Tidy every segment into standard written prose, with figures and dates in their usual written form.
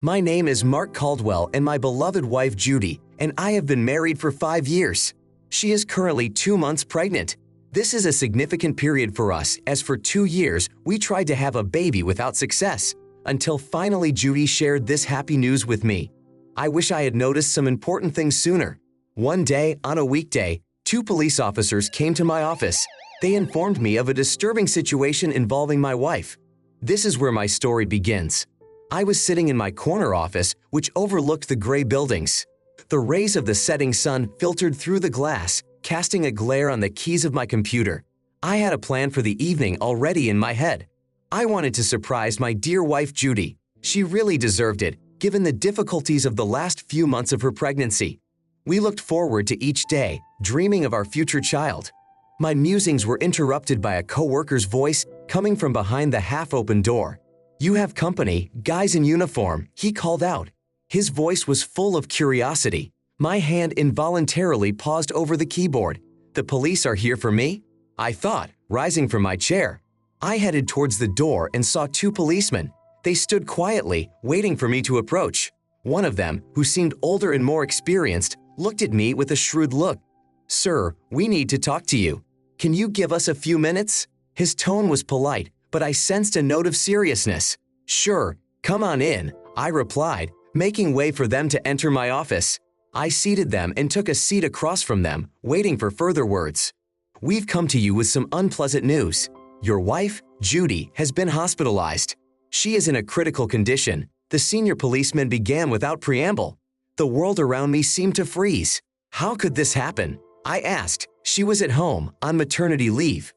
My name is Mark Caldwell and my beloved wife Judy, and I have been married for 5 years. She is currently 2 months pregnant. This is a significant period for us, as for 2 years we tried to have a baby without success, until finally Judy shared this happy news with me. I wish I had noticed some important things sooner. One day, on a weekday, 2 police officers came to my office. They informed me of a disturbing situation involving my wife. This is where my story begins. I was sitting in my corner office, which overlooked the gray buildings. The rays of the setting sun filtered through the glass, casting a glare on the keys of my computer. I had a plan for the evening already in my head. I wanted to surprise my dear wife Judy. She really deserved it, given the difficulties of the last few months of her pregnancy. We looked forward to each day, dreaming of our future child. My musings were interrupted by a coworker's voice coming from behind the half-open door. "You have company, guys in uniform," he called out. His voice was full of curiosity. My hand involuntarily paused over the keyboard. "The police are here for me?" I thought, rising from my chair. I headed towards the door and saw 2 policemen. They stood quietly, waiting for me to approach. One of them, who seemed older and more experienced, looked at me with a shrewd look. "Sir, we need to talk to you. Can you give us a few minutes?" His tone was polite, but I sensed a note of seriousness. "Sure, come on in," I replied, making way for them to enter my office. I seated them and took a seat across from them, waiting for further words. "We've come to you with some unpleasant news. Your wife, Judy, has been hospitalized. She is in a critical condition," the senior policeman began without preamble. The world around me seemed to freeze. "How could this happen?" I asked. "She was at home, on maternity leave."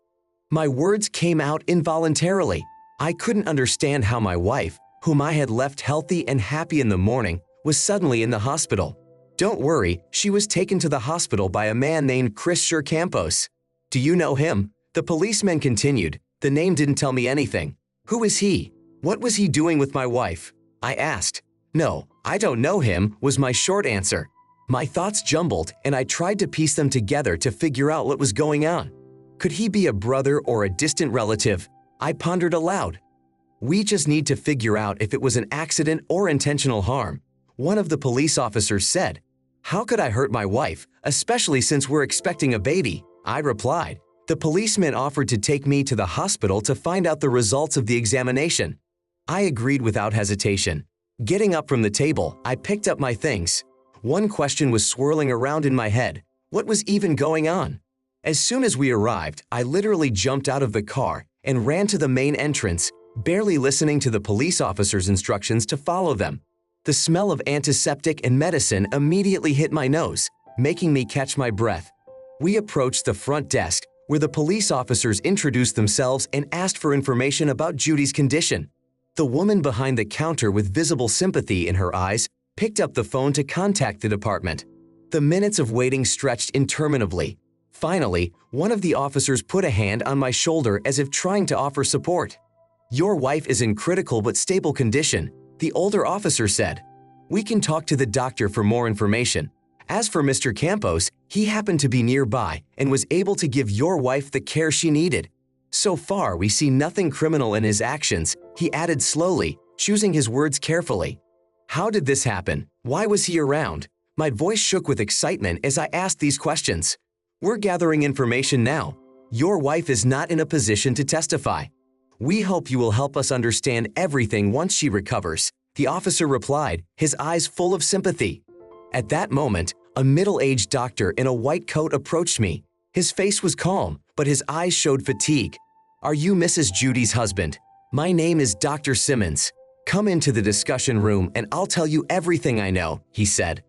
My words came out involuntarily. I couldn't understand how my wife, whom I had left healthy and happy in the morning, was suddenly in the hospital. "Don't worry, she was taken to the hospital by a man named Chris Campos. Do you know him?" The policeman continued. "The name didn't tell me anything." "Who is he? What was he doing with my wife?" I asked. "No, I don't know him," was my short answer. My thoughts jumbled, and I tried to piece them together to figure out what was going on. Could he be a brother or a distant relative? I pondered aloud. "We just need to figure out if it was an accident or intentional harm," one of the police officers said. "How could I hurt my wife, especially since we're expecting a baby?" I replied. The policeman offered to take me to the hospital to find out the results of the examination. I agreed without hesitation. Getting up from the table, I picked up my things. One question was swirling around in my head. What was even going on? As soon as we arrived, I literally jumped out of the car and ran to the main entrance, barely listening to the police officer's instructions to follow them. The smell of antiseptic and medicine immediately hit my nose, making me catch my breath. We approached the front desk, where the police officers introduced themselves and asked for information about Judy's condition. The woman behind the counter, with visible sympathy in her eyes, picked up the phone to contact the department. The minutes of waiting stretched interminably. Finally, one of the officers put a hand on my shoulder as if trying to offer support. "Your wife is in critical but stable condition," the older officer said. "We can talk to the doctor for more information. As for Mr. Campos, he happened to be nearby and was able to give your wife the care she needed. So far, we see nothing criminal in his actions," he added slowly, choosing his words carefully. How did this happen? Why was he around? My voice shook with excitement as I asked these questions. "We're gathering information now. Your wife is not in a position to testify. We hope you will help us understand everything once she recovers," the officer replied, his eyes full of sympathy. At that moment, a middle-aged doctor in a white coat approached me. His face was calm, but his eyes showed fatigue. "Are you Mrs. Judy's husband? My name is Dr. Simmons. Come into the discussion room and I'll tell you everything I know," he said.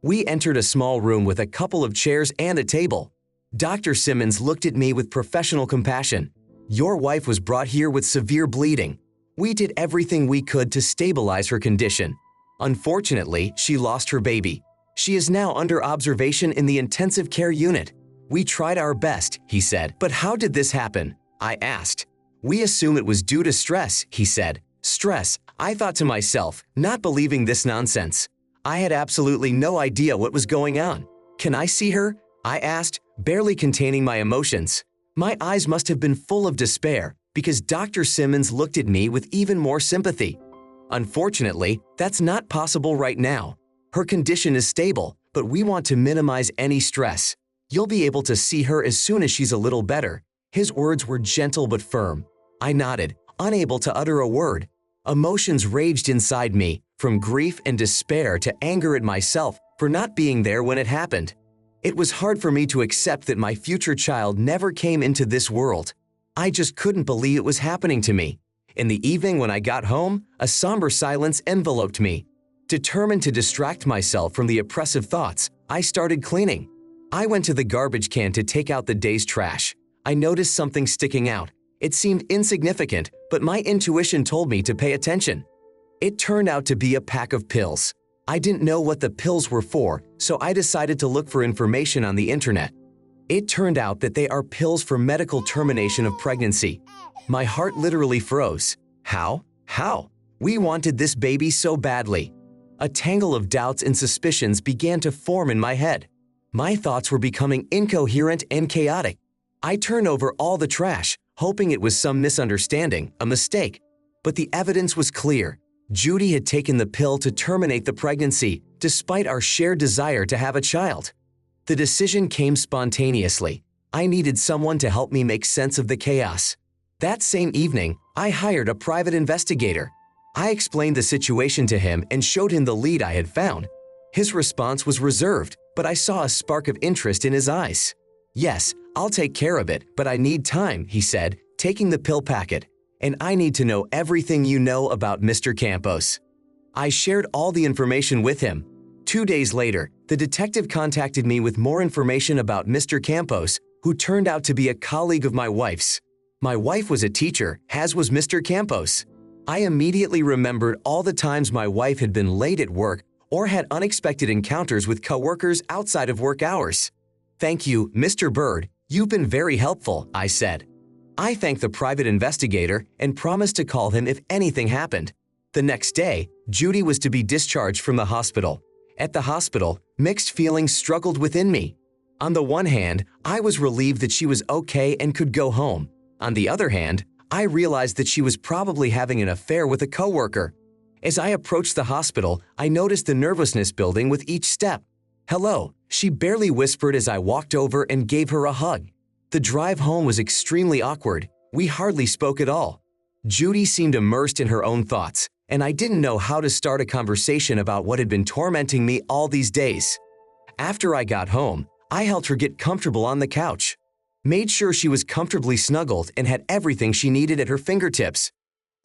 We entered a small room with a couple of chairs and a table. Dr. Simmons looked at me with professional compassion. "Your wife was brought here with severe bleeding. We did everything we could to stabilize her condition. Unfortunately, she lost her baby. She is now under observation in the intensive care unit. We tried our best," he said. "But how did this happen?" I asked. "We assume it was due to stress," he said. "Stress," I thought to myself, not believing this nonsense. I had absolutely no idea what was going on. "Can I see her?" I asked, barely containing my emotions. My eyes must have been full of despair, because Dr. Simmons looked at me with even more sympathy. Unfortunately, that's not possible right now. Her condition is stable, but we want to minimize any stress. You'll be able to see her as soon as she's a little better." His words were gentle but firm. I nodded, unable to utter a word. Emotions raged inside me, from grief and despair to anger at myself for not being there when it happened. It was hard for me to accept that my future child never came into this world. I just couldn't believe it was happening to me. In the evening when I got home, a somber silence enveloped me. Determined to distract myself from the oppressive thoughts, I started cleaning. I went to the garbage can to take out the day's trash. I noticed something sticking out. It seemed insignificant, but my intuition told me to pay attention. It turned out to be a pack of pills. I didn't know what the pills were for, so I decided to look for information on the internet. It turned out that they are pills for medical termination of pregnancy. My heart literally froze. How? How? We wanted this baby so badly. A tangle of doubts and suspicions began to form in my head. My thoughts were becoming incoherent and chaotic. I turned over all the trash, hoping it was some misunderstanding, a mistake. But the evidence was clear. Judy had taken the pill to terminate the pregnancy, despite our shared desire to have a child. The decision came spontaneously. I needed someone to help me make sense of the chaos. That same evening, I hired a private investigator. I explained the situation to him and showed him the lead I had found. His response was reserved, but I saw a spark of interest in his eyes. "Yes, I'll take care of it, but I need time," he said, taking the pill packet. "And I need to know everything you know about Mr. Campos." I shared all the information with him. 2 days later, the detective contacted me with more information about Mr. Campos, who turned out to be a colleague of my wife's. My wife was a teacher, as was Mr. Campos. I immediately remembered all the times my wife had been late at work or had unexpected encounters with coworkers outside of work hours. "Thank you, Mr. Bird. You've been very helpful," I said. I thanked the private investigator and promised to call him if anything happened. The next day, Judy was to be discharged from the hospital. At the hospital, mixed feelings struggled within me. On the one hand, I was relieved that she was okay and could go home. On the other hand, I realized that she was probably having an affair with a coworker. As I approached the hospital, I noticed the nervousness building with each step. "Hello," she barely whispered as I walked over and gave her a hug. The drive home was extremely awkward. We hardly spoke at all. Judy seemed immersed in her own thoughts, and I didn't know how to start a conversation about what had been tormenting me all these days. After I got home, I helped her get comfortable on the couch, made sure she was comfortably snuggled and had everything she needed at her fingertips.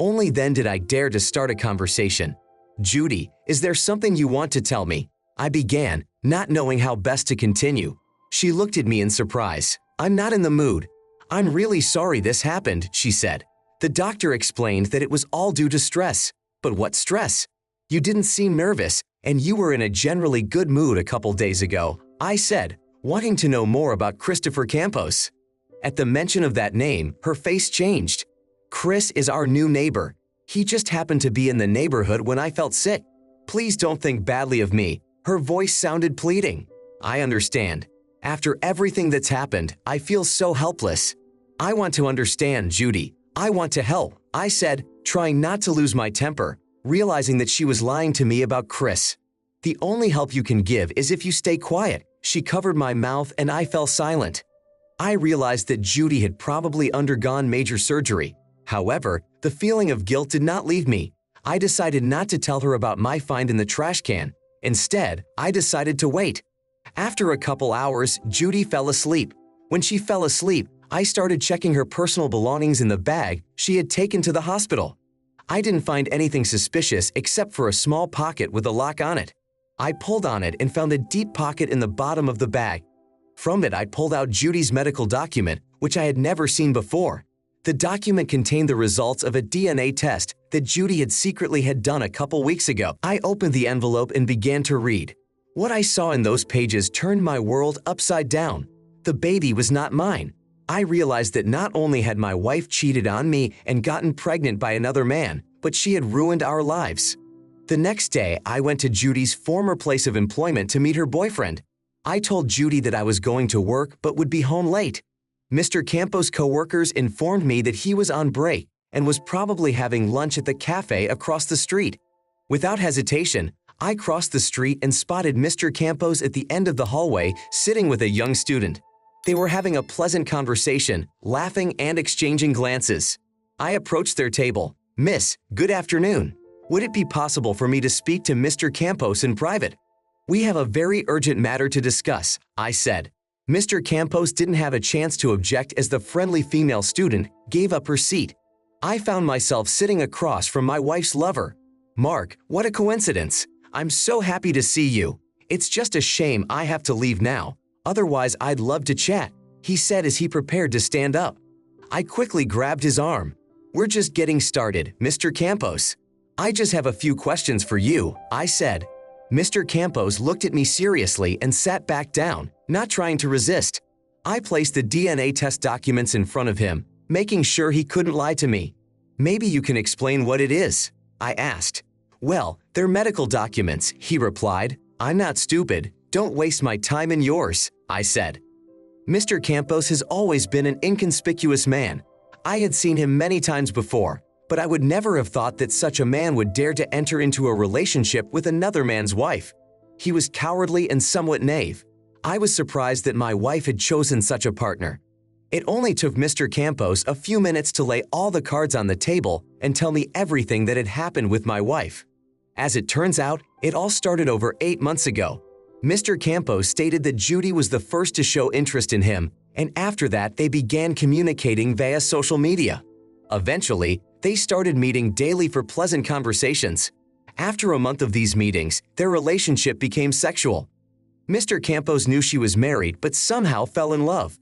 Only then did I dare to start a conversation. "Judy, is there something you want to tell me?" I began, not knowing how best to continue. She looked at me in surprise. "I'm not in the mood." "I'm really sorry this happened," she said. "The doctor explained that it was all due to stress." "But what stress? You didn't seem nervous, and you were in a generally good mood a couple days ago," I said, wanting to know more about Christopher Campos. At the mention of that name, her face changed. "Chris is our new neighbor. He just happened to be in the neighborhood when I felt sick. Please don't think badly of me." Her voice sounded pleading. "I understand. After everything that's happened, I feel so helpless." "I want to understand, Judy. I want to help," I said, trying not to lose my temper, realizing that she was lying to me about Chris. "The only help you can give is if you stay quiet." She covered my mouth and I fell silent. I realized that Judy had probably undergone major surgery. However, the feeling of guilt did not leave me. I decided not to tell her about my find in the trash can. Instead, I decided to wait. After a couple hours, Judy fell asleep. When she fell asleep, I started checking her personal belongings in the bag she had taken to the hospital. I didn't find anything suspicious except for a small pocket with a lock on it. I pulled on it and found a deep pocket in the bottom of the bag. From it, I pulled out Judy's medical document, which I had never seen before. The document contained the results of a DNA test that Judy had done a couple weeks ago. I opened the envelope and began to read. What I saw in those pages turned my world upside down. The baby was not mine. I realized that not only had my wife cheated on me and gotten pregnant by another man, but she had ruined our lives. The next day, I went to Judy's former place of employment to meet her boyfriend. I told Judy that I was going to work but would be home late. Mr. Campos' coworkers informed me that he was on break and was probably having lunch at the cafe across the street. Without hesitation, I crossed the street and spotted Mr. Campos at the end of the hallway sitting with a young student. They were having a pleasant conversation, laughing and exchanging glances. I approached their table. "Miss, good afternoon. Would it be possible for me to speak to Mr. Campos in private?" "We have a very urgent matter to discuss," I said. Mr. Campos didn't have a chance to object as the friendly female student gave up her seat. I found myself sitting across from my wife's lover. "Mark, what a coincidence. I'm so happy to see you. It's just a shame I have to leave now. Otherwise, I'd love to chat," he said as he prepared to stand up. I quickly grabbed his arm. "We're just getting started, Mr. Campos. I just have a few questions for you," I said. Mr. Campos looked at me seriously and sat back down, not trying to resist. I placed the DNA test documents in front of him, making sure he couldn't lie to me. "Maybe you can explain what it is?" I asked. "Well, they're medical documents," he replied. "I'm not stupid. Don't waste my time and yours," I said. Mr. Campos has always been an inconspicuous man. I had seen him many times before, but I would never have thought that such a man would dare to enter into a relationship with another man's wife. He was cowardly and somewhat naive. I was surprised that my wife had chosen such a partner. It only took Mr. Campos a few minutes to lay all the cards on the table and tell me everything that had happened with my wife. As it turns out, it all started over 8 months ago. Mr. Campos stated that Judy was the first to show interest in him, and after that they began communicating via social media. Eventually, they started meeting daily for pleasant conversations. After a month of these meetings, their relationship became sexual. Mr. Campos knew she was married but somehow fell in love.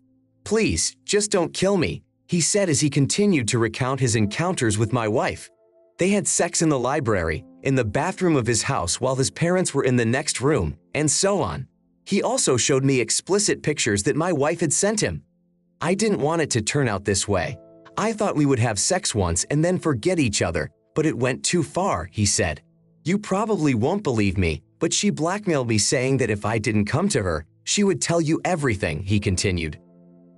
"Please, just don't kill me," he said as he continued to recount his encounters with my wife. They had sex in the library, in the bathroom of his house while his parents were in the next room, and so on. He also showed me explicit pictures that my wife had sent him. "I didn't want it to turn out this way. I thought we would have sex once and then forget each other, but it went too far," he said. "You probably won't believe me, but she blackmailed me saying that if I didn't come to her, she would tell you everything," he continued.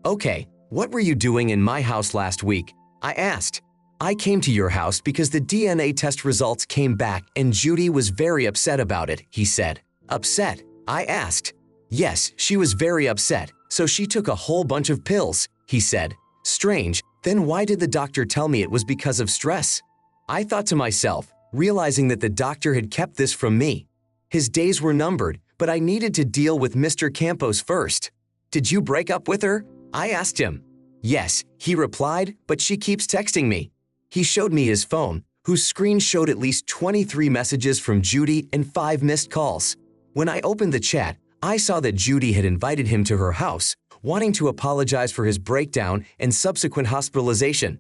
"Okay, what were you doing in my house last week?" I asked. "I came to your house because the DNA test results came back and Judy was very upset about it," he said. "Upset?" I asked. "Yes, she was very upset, so she took a whole bunch of pills," he said. "Strange, then why did the doctor tell me it was because of stress?" I thought to myself, realizing that the doctor had kept this from me. His days were numbered, but I needed to deal with Mr. Campos first. "Did you break up with her?" I asked him. "Yes," he replied, "but she keeps texting me." He showed me his phone, whose screen showed at least 23 messages from Judy and 5 missed calls. When I opened the chat, I saw that Judy had invited him to her house, wanting to apologize for his breakdown and subsequent hospitalization.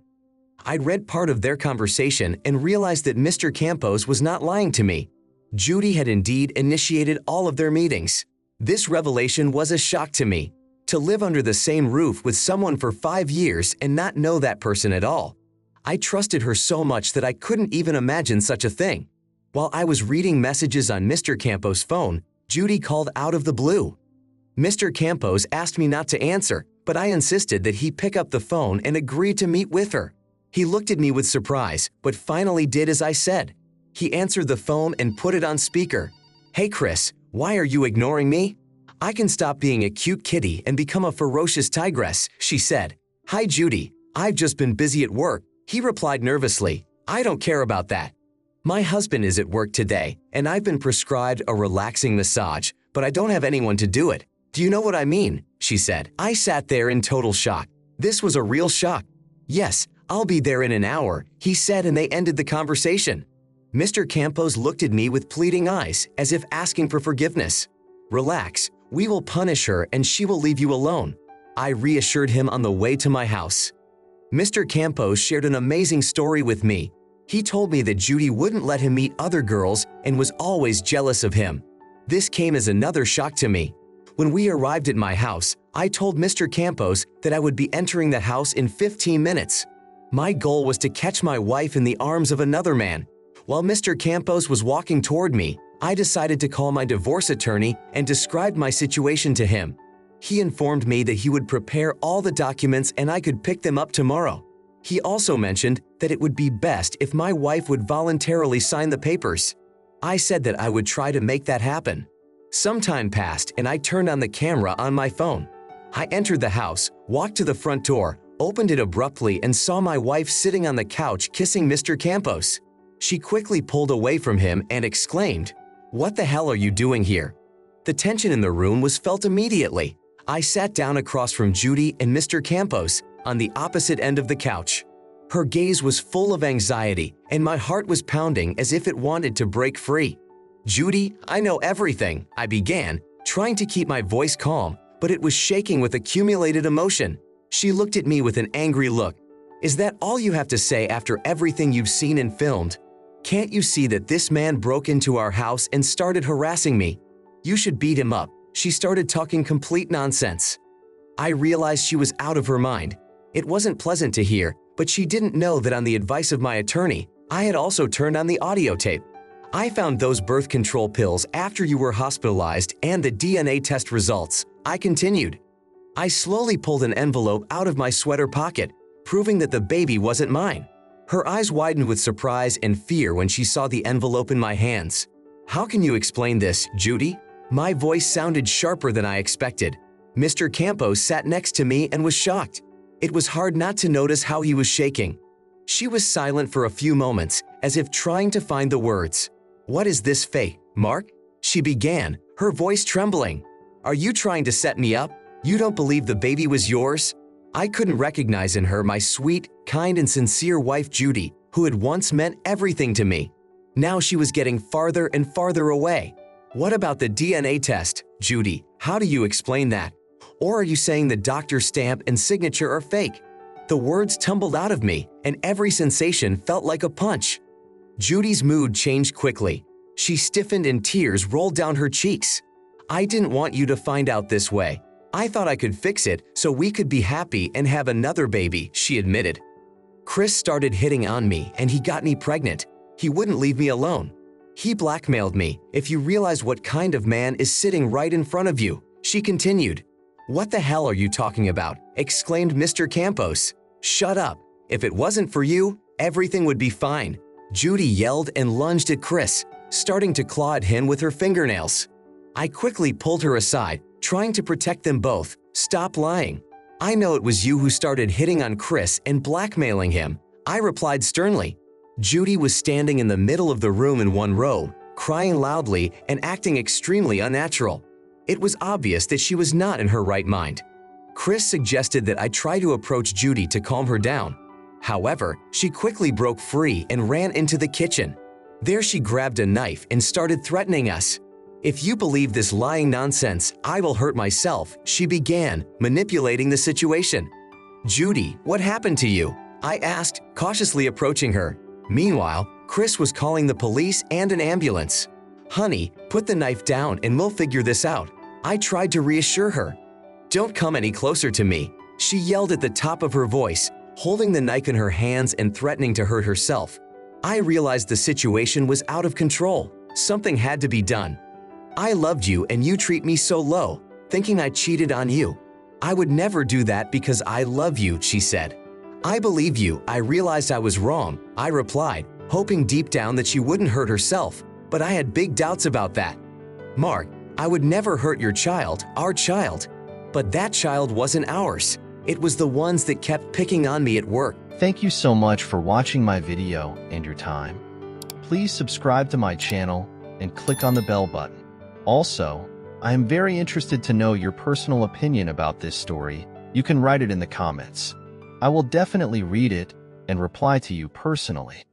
I'd read part of their conversation and realized that Mr. Campos was not lying to me. Judy had indeed initiated all of their meetings. This revelation was a shock to me. To live under the same roof with someone for 5 years and not know that person at all. I trusted her so much that I couldn't even imagine such a thing. While I was reading messages on Mr. Campos' phone, Judy called out of the blue. Mr. Campos asked me not to answer, but I insisted that he pick up the phone and agreed to meet with her. He looked at me with surprise, but finally did as I said. He answered the phone and put it on speaker. "Hey Chris, why are you ignoring me? I can stop being a cute kitty and become a ferocious tigress," she said. "Hi Judy, I've just been busy at work," he replied nervously. "I don't care about that. My husband is at work today, and I've been prescribed a relaxing massage, but I don't have anyone to do it. Do you know what I mean?" she said. I sat there in total shock. This was a real shock. "Yes, I'll be there in an hour," he said, and they ended the conversation. Mr. Campos looked at me with pleading eyes, as if asking for forgiveness. "Relax, we will punish her and she will leave you alone," I reassured him on the way to my house. Mr. Campos shared an amazing story with me. He told me that Judy wouldn't let him meet other girls and was always jealous of him. This came as another shock to me. When we arrived at my house, I told Mr. Campos that I would be entering the house in 15 minutes. My goal was to catch my wife in the arms of another man. While Mr. Campos was walking toward me, I decided to call my divorce attorney and described my situation to him. He informed me that he would prepare all the documents and I could pick them up tomorrow. He also mentioned that it would be best if my wife would voluntarily sign the papers. I said that I would try to make that happen. Some time passed and I turned on the camera on my phone. I entered the house, walked to the front door, opened it abruptly and saw my wife sitting on the couch kissing Mr. Campos. She quickly pulled away from him and exclaimed, "What the hell are you doing here?" The tension in the room was felt immediately. I sat down across from Judy and Mr. Campos on the opposite end of the couch. Her gaze was full of anxiety and my heart was pounding as if it wanted to break free. "Judy, I know everything," I began, trying to keep my voice calm, but it was shaking with accumulated emotion. She looked at me with an angry look. "Is that all you have to say after everything you've seen and filmed? Can't you see that this man broke into our house and started harassing me? You should beat him up." She started talking complete nonsense. I realized she was out of her mind. It wasn't pleasant to hear, but she didn't know that on the advice of my attorney, I had also turned on the audio tape. "I found those birth control pills after you were hospitalized and the DNA test results," I continued. I slowly pulled an envelope out of my sweater pocket, proving that the baby wasn't mine. Her eyes widened with surprise and fear when she saw the envelope in my hands. "How can you explain this, Judy?" My voice sounded sharper than I expected. Mr. Campos sat next to me and was shocked. It was hard not to notice how he was shaking. She was silent for a few moments, as if trying to find the words. "What is this fake, Mark?" she began, her voice trembling. "Are you trying to set me up? You don't believe the baby was yours?" I couldn't recognize in her my sweet, kind and sincere wife Judy, who had once meant everything to me. Now she was getting farther and farther away. "What about the DNA test, Judy? How do you explain that? Or are you saying the doctor's stamp and signature are fake?" The words tumbled out of me, and every sensation felt like a punch. Judy's mood changed quickly. She stiffened and tears rolled down her cheeks. "I didn't want you to find out this way. I thought I could fix it so we could be happy and have another baby," she admitted. "Chris started hitting on me and he got me pregnant. He wouldn't leave me alone. He blackmailed me. If you realize what kind of man is sitting right in front of you," she continued. "What the hell are you talking about?" exclaimed Mr. Campos. "Shut up. If it wasn't for you, everything would be fine." Judy yelled and lunged at Chris, starting to claw at him with her fingernails. I quickly pulled her aside, trying to protect them both. "Stop lying. I know it was you who started hitting on Chris and blackmailing him," I replied sternly. Judy was standing in the middle of the room in one robe, crying loudly and acting extremely unnatural. It was obvious that she was not in her right mind. Chris suggested that I try to approach Judy to calm her down. However, she quickly broke free and ran into the kitchen. There she grabbed a knife and started threatening us. "If you believe this lying nonsense, I will hurt myself," she began, manipulating the situation. "Judy, what happened to you?" I asked, cautiously approaching her. Meanwhile, Chris was calling the police and an ambulance. "Honey, put the knife down and we'll figure this out," I tried to reassure her. "Don't come any closer to me," she yelled at the top of her voice, holding the knife in her hands and threatening to hurt herself. I realized the situation was out of control. Something had to be done. "I loved you and you treat me so low, thinking I cheated on you. I would never do that because I love you," she said. "I believe you. I realized I was wrong," I replied, hoping deep down that she wouldn't hurt herself, but I had big doubts about that. "Mark, I would never hurt your child, our child. But that child wasn't ours. It was the ones that kept picking on me at work." Thank you so much for watching my video and your time. Please subscribe to my channel and click on the bell button. Also, I am very interested to know your personal opinion about this story. You can write it in the comments. I will definitely read it and reply to you personally.